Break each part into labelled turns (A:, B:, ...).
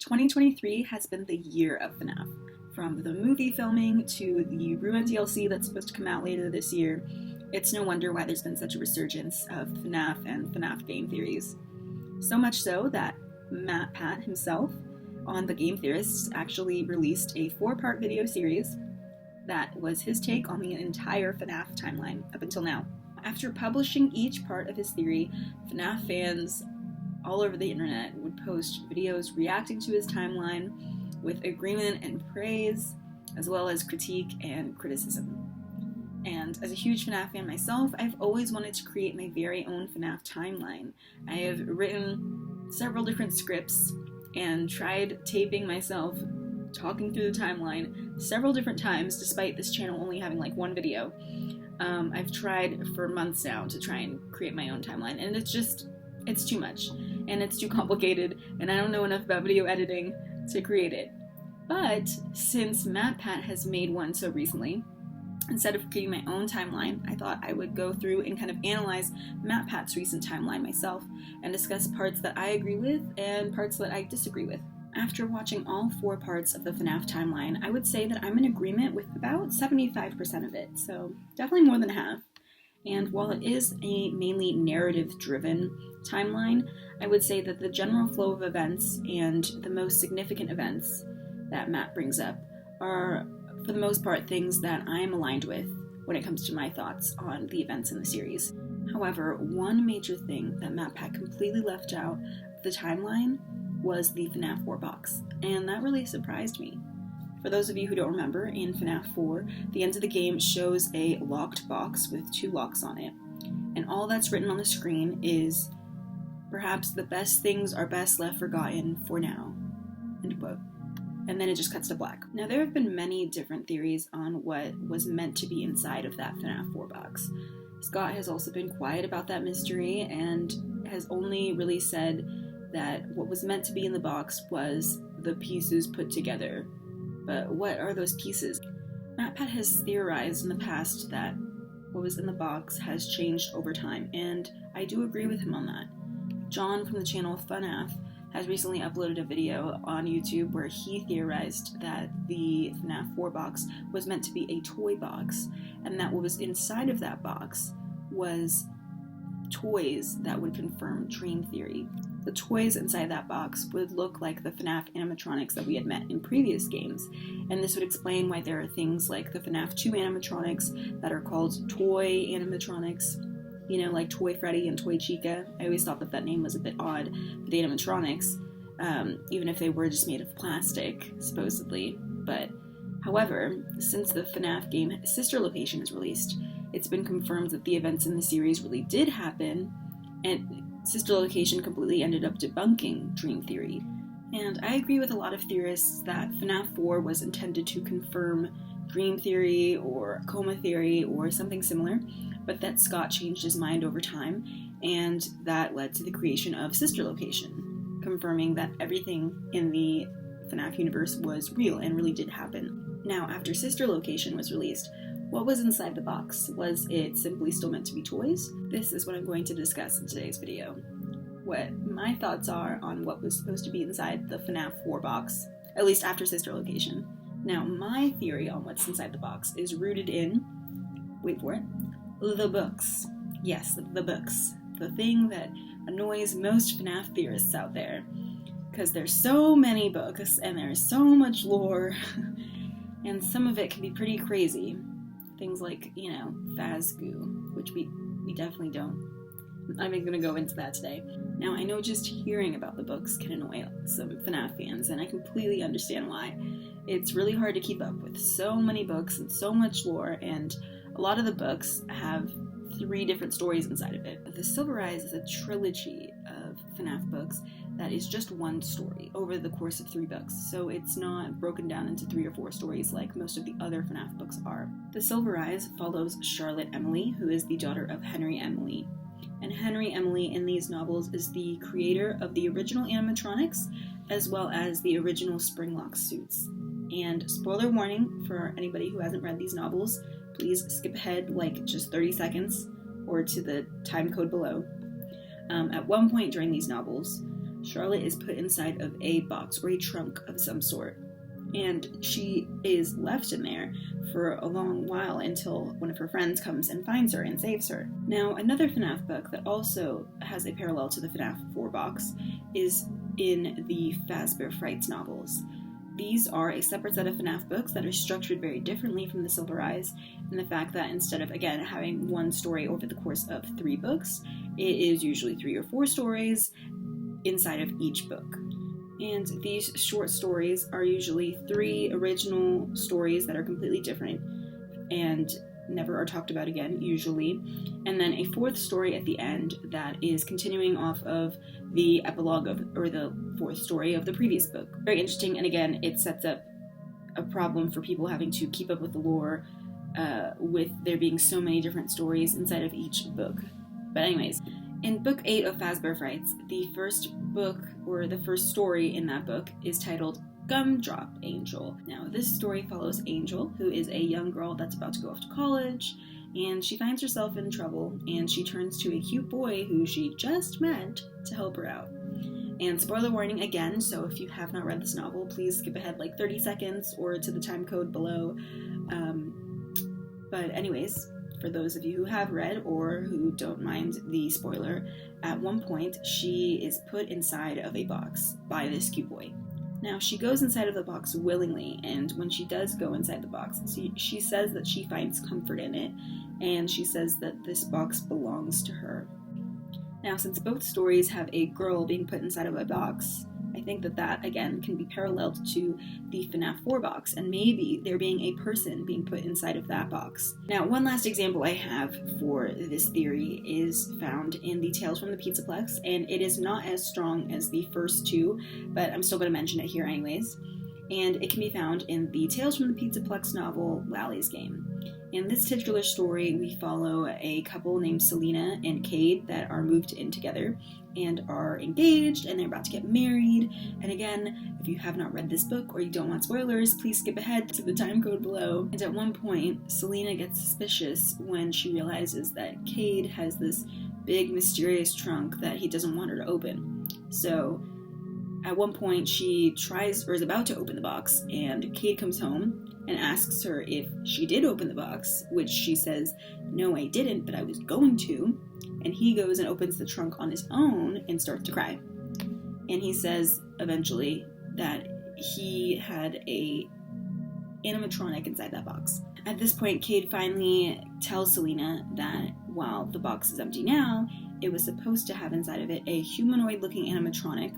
A: 2023 has been the year of FNAF. From the movie filming to the Ruin DLC that's supposed to come out later this year, it's no wonder why there's been such a resurgence of FNAF and FNAF game theories. So much so that Matt Pat himself on the Game Theorists actually released a 4-part video series that was his take on the entire FNAF timeline up until now. After publishing each part of his theory, FNAF fans all over the internet would post videos reacting to his timeline with agreement and praise, as well as critique and criticism. And as a huge FNAF fan myself, I've always wanted to create my very own FNAF timeline. I have written several different scripts and tried taping myself talking through the timeline several different times, despite this channel only having like one video. I've tried for months now to try and create my own timeline, and it's too much, and it's too complicated, and I don't know enough about video editing to create it. But since Matt Pat has made one so recently, instead of creating my own timeline, I thought I would go through and kind of analyze Matt Pat's recent timeline myself and discuss parts that I agree with and parts that I disagree with. After watching all 4 parts of the FNAF timeline, I would say that I'm in agreement with about 75% of it, so definitely more than half. And while it is a mainly narrative-driven timeline, I would say that the general flow of events and the most significant events that Matt brings up are, for the most part, things that I'm aligned with when it comes to my thoughts on the events in the series. However, one major thing that Matt Pat completely left out of the timeline was the FNAF 4 box, and that really surprised me. For those of you who don't remember, in FNAF 4, the end of the game shows a locked box with 2 locks on it, and all that's written on the screen is, "Perhaps the best things are best left forgotten for now," end quote. And then it just cuts to black. Now, there have been many different theories on what was meant to be inside of that FNAF 4 box. Scott has also been quiet about that mystery and has only really said that what was meant to be in the box was the pieces put together. But what are those pieces? Matt Pat has theorized in the past that what was in the box has changed over time, and I do agree with him on that. John from the channel FNAF has recently uploaded a video on YouTube where he theorized that the FNAF 4 box was meant to be a toy box, and that what was inside of that box was toys that would confirm Dream Theory. The toys inside that box would look like the FNAF animatronics that we had met in previous games, and this would explain why there are things like the FNAF 2 animatronics that are called toy animatronics, like Toy Freddy and Toy Chica. I always thought that name was a bit odd for the animatronics, even if they were just made of plastic, supposedly. But, however, since the FNAF game Sister Location is released, it's been confirmed that the events in the series really did happen, and Sister Location completely ended up debunking Dream Theory. And I agree with a lot of theorists that FNAF 4 was intended to confirm Dream Theory or Coma Theory or something similar, but that Scott changed his mind over time, and that led to the creation of Sister Location, confirming that everything in the FNAF universe was real and really did happen. Now, after Sister Location was released, what was inside the box? Was it simply still meant to be toys? This is what I'm going to discuss in today's video. What my thoughts are on what was supposed to be inside the FNAF 4 box, at least after Sister Location. Now, my theory on what's inside the box is rooted in, wait for it, the books. Yes, the books. The thing that annoys most FNAF theorists out there. Because there's so many books, and there's so much lore, and some of it can be pretty crazy. Things like, Fazgoo, which we definitely don't. I'm even going to go into that today. Now, I know just hearing about the books can annoy some FNAF fans, and I completely understand why. It's really hard to keep up with so many books and so much lore, and a lot of the books have 3 different stories inside of it. The Silver Eyes is a trilogy of FNAF books that is just one story over the course of 3 books, so it's not broken down into 3 or 4 stories like most of the other FNAF books are. The Silver Eyes follows Charlotte Emily, who is the daughter of Henry Emily. And Henry Emily in these novels is the creator of the original animatronics, as well as the original Springlock suits. And spoiler warning for anybody who hasn't read these novels, please skip ahead like just 30 seconds or to the time code below. At one point during these novels, Charlotte is put inside of a box or a trunk of some sort, and she is left in there for a long while until one of her friends comes and finds her and saves her. Now, another FNAF book that also has a parallel to the FNAF 4 box is in the Fazbear Frights novels. These are a separate set of FNAF books that are structured very differently from the Silver Eyes, in the fact that instead of, again, having one story over the course of 3 books, it is usually 3 or 4 stories inside of each book. And these short stories are usually 3 original stories that are completely different and never are talked about again, usually, and then a 4th story at the end that is continuing off of the epilogue or the 4th story of the previous book. Very interesting, and again, it sets up a problem for people having to keep up with the lore, with there being so many different stories inside of each book. But anyways, in Book 8 of Fazbear Frights, the first book, or the first story in that book, is titled Gumdrop Angel. Now, this story follows Angel, who is a young girl that's about to go off to college, and she finds herself in trouble, and she turns to a cute boy who she just met to help her out. And spoiler warning again, so if you have not read this novel, please skip ahead like 30 seconds or to the time code below. But anyways, for those of you who have read or who don't mind the spoiler, at one point she is put inside of a box by this cute boy. Now, she goes inside of the box willingly, and when she does go inside the box, she says that she finds comfort in it, and she says that this box belongs to her. Now, since both stories have a girl being put inside of a box, I think that again, can be paralleled to the FNAF 4 box, and maybe there being a person being put inside of that box. Now, one last example I have for this theory is found in the Tales from the Pizzaplex, and it is not as strong as the first 2, but I'm still going to mention it here anyways. And it can be found in the Tales from the Pizzaplex novel, Lally's Game. In this titular story, we follow a couple named Selena and Cade that are moved in together and are engaged, and they're about to get married. And again, if you have not read this book or you don't want spoilers, please skip ahead to the time code below. And at one point, Selena gets suspicious when she realizes that Cade has this big mysterious trunk that he doesn't want her to open. So at one point, she tries or is about to open the box, and Cade comes home and asks her if she did open the box, which she says, "No, I didn't, but I was going to." And he goes and opens the trunk on his own and starts to cry. And he says eventually that he had a animatronic inside that box. At this point, Cade finally tells Selena that while the box is empty now, it was supposed to have inside of it a humanoid-looking animatronic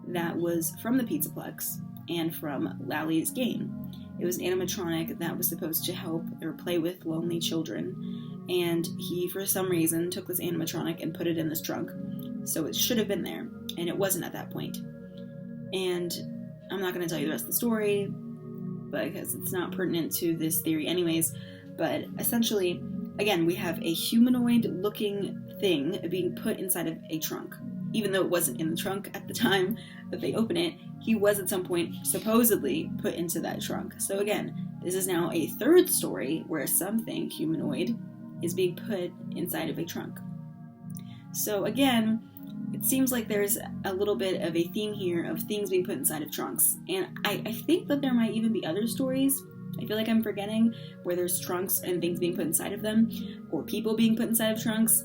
A: that was from the Pizzaplex and from Lally's Game. It was an animatronic that was supposed to help or play with lonely children, and he, for some reason, took this animatronic and put it in this trunk, so it should have been there, and it wasn't at that point. And I'm not going to tell you the rest of the story, because it's not pertinent to this theory anyways, but essentially, again, we have a humanoid-looking thing being put inside of a trunk. Even though it wasn't in the trunk at the time that they open it, he was at some point supposedly put into that trunk. So again, this is now a 3rd story where something humanoid is being put inside of a trunk. So again, it seems like there's a little bit of a theme here of things being put inside of trunks. And I think that there might even be other stories, I feel like I'm forgetting, where there's trunks and things being put inside of them, or people being put inside of trunks.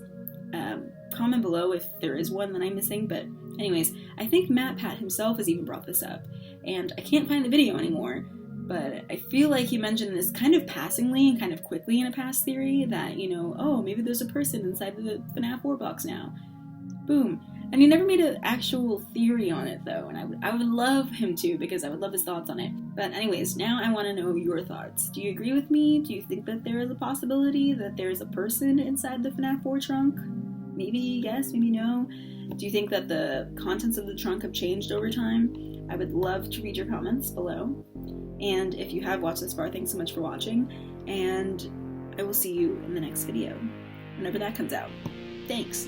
A: Comment below if there is one that I'm missing, but anyways, I think Matt Pat himself has even brought this up, and I can't find the video anymore, but I feel like he mentioned this kind of passingly and kind of quickly in a past theory that, oh, maybe there's a person inside the FNAF 4 box now. Boom. And he never made an actual theory on it, though, and I would love him to, because I would love his thoughts on it. But anyways, now I want to know your thoughts. Do you agree with me? Do you think that there is a possibility that there's a person inside the FNAF 4 trunk? Maybe yes, maybe no. Do you think that the contents of the trunk have changed over time? I would love to read your comments below. And if you have watched this far, thanks so much for watching. And I will see you in the next video, whenever that comes out. Thanks.